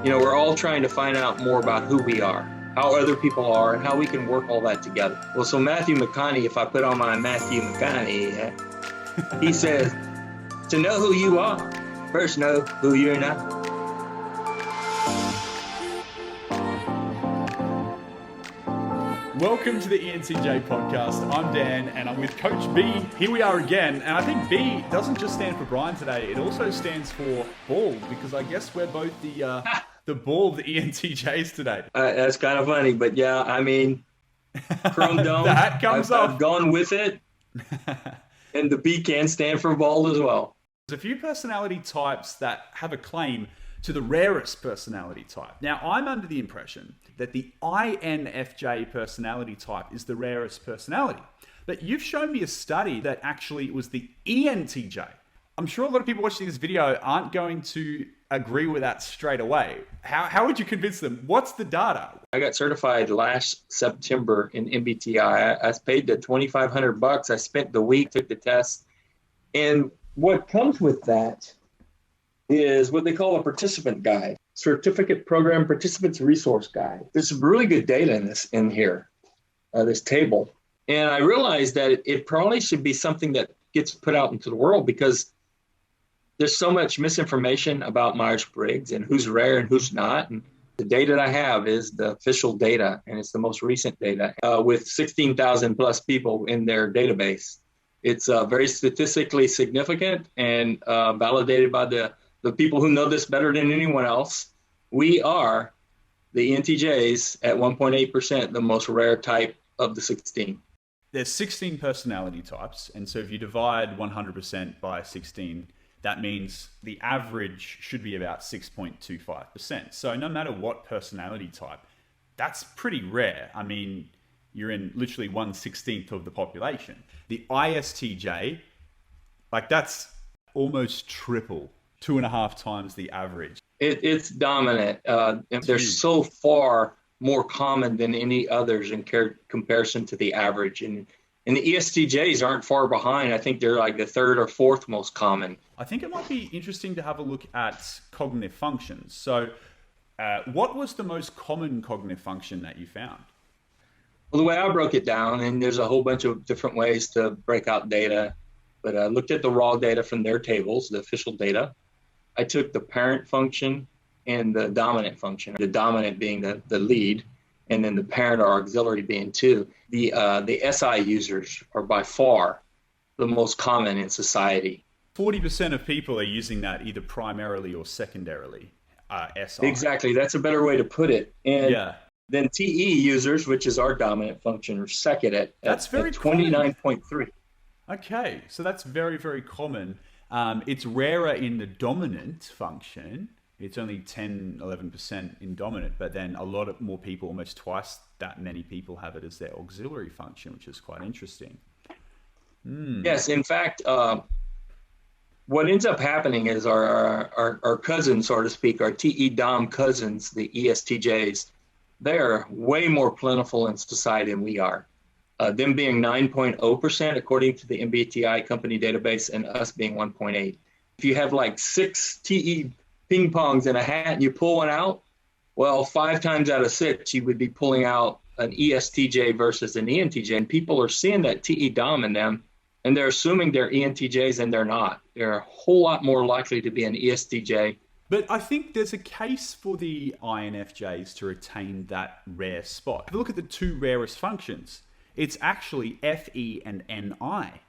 We're all trying to find out more about who we are, how other people are, and how we can work all that together. Well, so Matthew McConaughey, if I put on my Matthew McConaughey, he says, to know who you are, first know who you're not. Welcome to the ENTJ podcast. I'm Dan and I'm with Coach B. Here we are again. And I think B doesn't just stand for Brian today. It also stands for bald, because I guess we're both the bald ENTJs today. That's kind of funny, but yeah, I mean, Chrome Dome, that comes off. I've gone with it. And the B can stand for bald as well. There's a few personality types that have a claim to the rarest personality type. Now, I'm under the impression that the INFJ personality type is the rarest personality. But you've shown me a study that actually it was the ENTJ. I'm sure a lot of people watching this video aren't going to agree with that straight away. How would you convince them? What's the data? I got certified last September in MBTI. I paid the $2,500. I spent the week, took the test. And what comes with that is what they call a participant guide, certificate program participants resource guide. There's some really good data in here, this table. And I realized that it probably should be something that gets put out into the world, because there's so much misinformation about Myers-Briggs and who's rare and who's not. And the data that I have is the official data, and it's the most recent data with 16,000 plus people in their database. It's very statistically significant and validated by the people who know this better than anyone else. We are, the ENTJs, at 1.8%, the most rare type of the 16. There's 16 personality types. And so if you divide 100% by 16, that means the average should be about 6.25%. So no matter what personality type, that's pretty rare. I mean, you're in literally 1/16 of the population. The ISTJ, that's almost triple, 2.5 times the average. It's dominant. They're so far more common than any others in comparison to the average. And the ESTJs aren't far behind. I think they're like the third or fourth most common. I think it might be interesting to have a look at cognitive functions. So what was the most common cognitive function that you found? Well, the way I broke it down, and there's a whole bunch of different ways to break out data, but I looked at the raw data from their tables, the official data. I took the parent function and the dominant function, the dominant being the lead, and then the parent or auxiliary being two. The SI users are by far the most common in society. 40% of people are using that either primarily or secondarily, SI. Exactly, that's a better way to put it. And then TE users, which is our dominant function, are second at 29.3. Okay, so that's very, very common. It's rarer in the dominant function. It's only 10, 11% in dominant, but then a lot more people, almost twice that many people, have it as their auxiliary function, which is quite interesting. Yes, in fact, what ends up happening is our cousins, so to speak, our TE-DOM cousins, the ESTJs, they're way more plentiful in society than we are. Them being 9.0% according to the MBTI company database, and us being 1.8. If you have like 6 TE ping pongs in a hat and you pull one out, well, 5 times out of 6 you would be pulling out an ESTJ versus an ENTJ, and people are seeing that TE dom in them, and they're assuming they're ENTJs, and they're not. They're a whole lot more likely to be an ESTJ. But I think there's a case for the INFJs to retain that rare spot. If you look at the 2 rarest functions, it's actually FE and NI.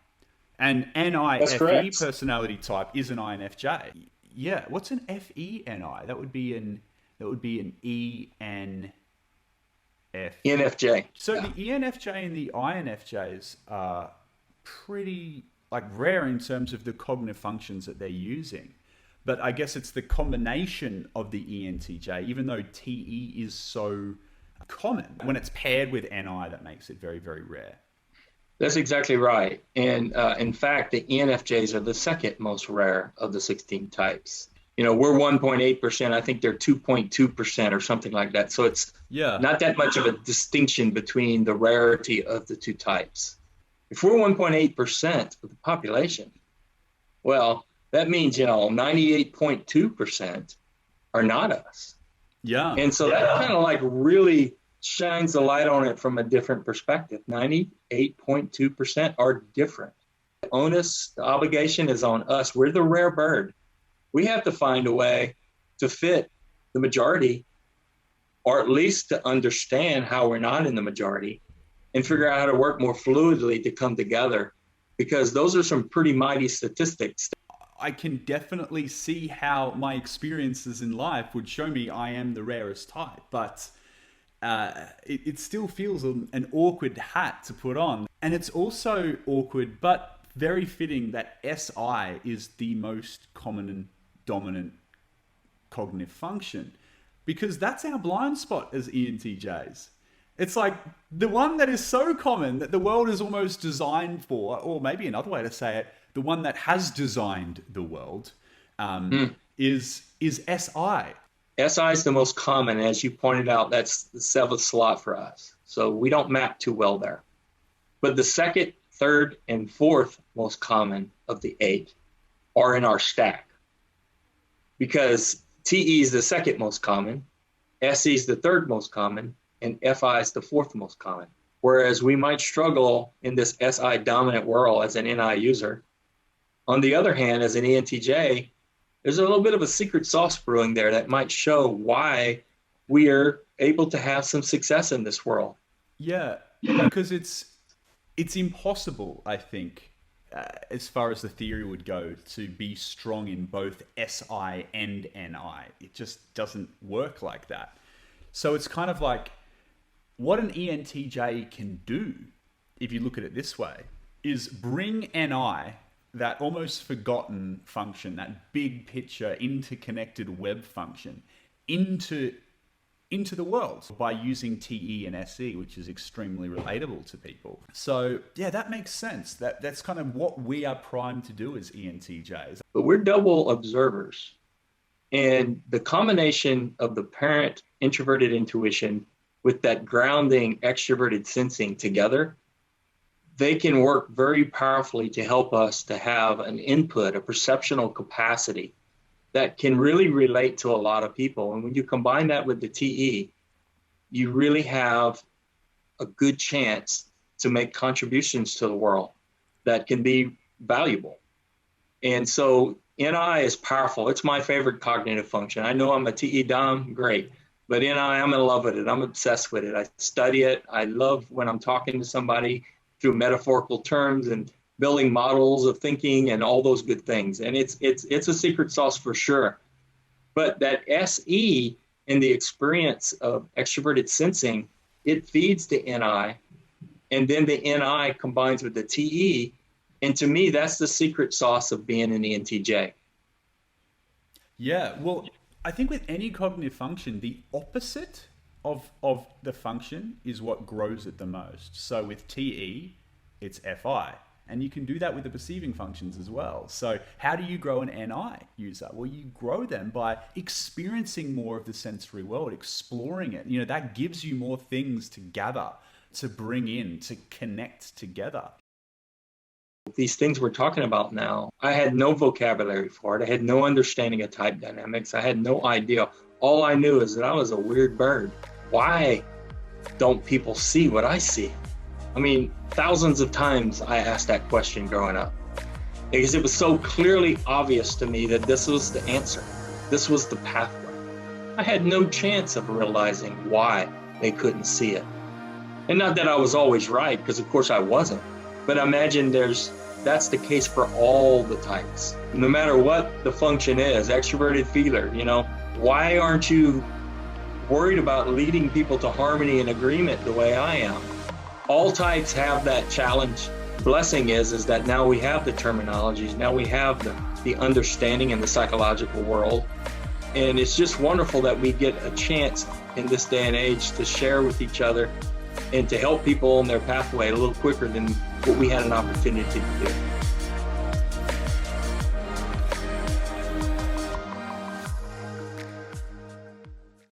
And NI-FE personality type is an INFJ. Yeah, what's an FE-NI? That would be an ENFJ. So the ENFJ and the INFJs are pretty rare in terms of the cognitive functions that they're using. But I guess it's the combination of the ENTJ, even though TE is so common, when it's paired with NI, that makes it very, very rare. That's exactly right. And in fact, the ENFJs are the second most rare of the 16 types. We're 1.8%. I think they're 2.2% or something like that. So it's not that much of a distinction between the rarity of the 2 types. If we're 1.8% of the population, well, that means, 98.2% are not us. Yeah. And so that kind of like really shines the light on it from a different perspective. 98.2% are different. The onus, the obligation is on us. We're the rare bird. We have to find a way to fit the majority, or at least to understand how we're not in the majority and figure out how to work more fluidly to come together, because those are some pretty mighty statistics. I can definitely see how my experiences in life would show me I am the rarest type, but it still feels an awkward hat to put on. And it's also awkward, but very fitting that SI is the most common and dominant cognitive function, because that's our blind spot as ENTJs. It's like the one that is so common that the world is almost designed for, or maybe another way to say it, the one that has designed the world is SI. SI is the most common. As you pointed out, that's the 7th slot for us. So we don't map too well there. But the 2nd, 3rd, and 4th most common of the 8 are in our stack. Because TE is the 2nd most common, SE is the 3rd most common, and FI is the 4th most common. Whereas we might struggle in this SI dominant world as an NI user. On the other hand, as an ENTJ, there's a little bit of a secret sauce brewing there that might show why we are able to have some success in this world. Yeah, because it's impossible, I think, as far as the theory would go, to be strong in both SI and NI. It just doesn't work like that. So it's kind of like what an ENTJ can do, if you look at it this way, is bring NI, that almost forgotten function, that big picture interconnected web function, into the world by using TE and SE, which is extremely relatable to people. So yeah, that makes sense. That's kind of what we are primed to do as ENTJs. But we're double observers. And the combination of the parent introverted intuition with that grounding extroverted sensing together, they can work very powerfully to help us to have an input, a perceptual capacity that can really relate to a lot of people. And when you combine that with the TE, you really have a good chance to make contributions to the world that can be valuable. And so NI is powerful. It's my favorite cognitive function. I know I'm a TE Dom, great. But NI, I'm in love with it. I'm obsessed with it. I study it. I love when I'm talking to somebody through metaphorical terms and building models of thinking and all those good things. And it's a secret sauce for sure. But that SE and the experience of extroverted sensing, it feeds the NI, and then the NI combines with the TE. And to me, that's the secret sauce of being an ENTJ. Yeah, well, I think with any cognitive function, the opposite of the function is what grows it the most. So with TE, it's FI. And you can do that with the perceiving functions as well. So how do you grow an NI user? Well, you grow them by experiencing more of the sensory world, exploring it. You know, that gives you more things to gather, to bring in, to connect together. These things we're talking about now, I had no vocabulary for it. I had no understanding of type dynamics. I had no idea. All I knew is that I was a weird bird. Why don't people see what I see? I mean, thousands of times I asked that question growing up because it was so clearly obvious to me that this was the answer. This was the pathway. I had no chance of realizing why they couldn't see it. And not that I was always right, because of course I wasn't. But imagine that's the case for all the types. No matter what the function is, extroverted feeler, you know, why aren't you worried about leading people to harmony and agreement the way I am? All types have that challenge. Blessing is that now we have the terminologies, now we have the understanding in the psychological world. And it's just wonderful that we get a chance in this day and age to share with each other and to help people on their pathway a little quicker than what we had an opportunity to do.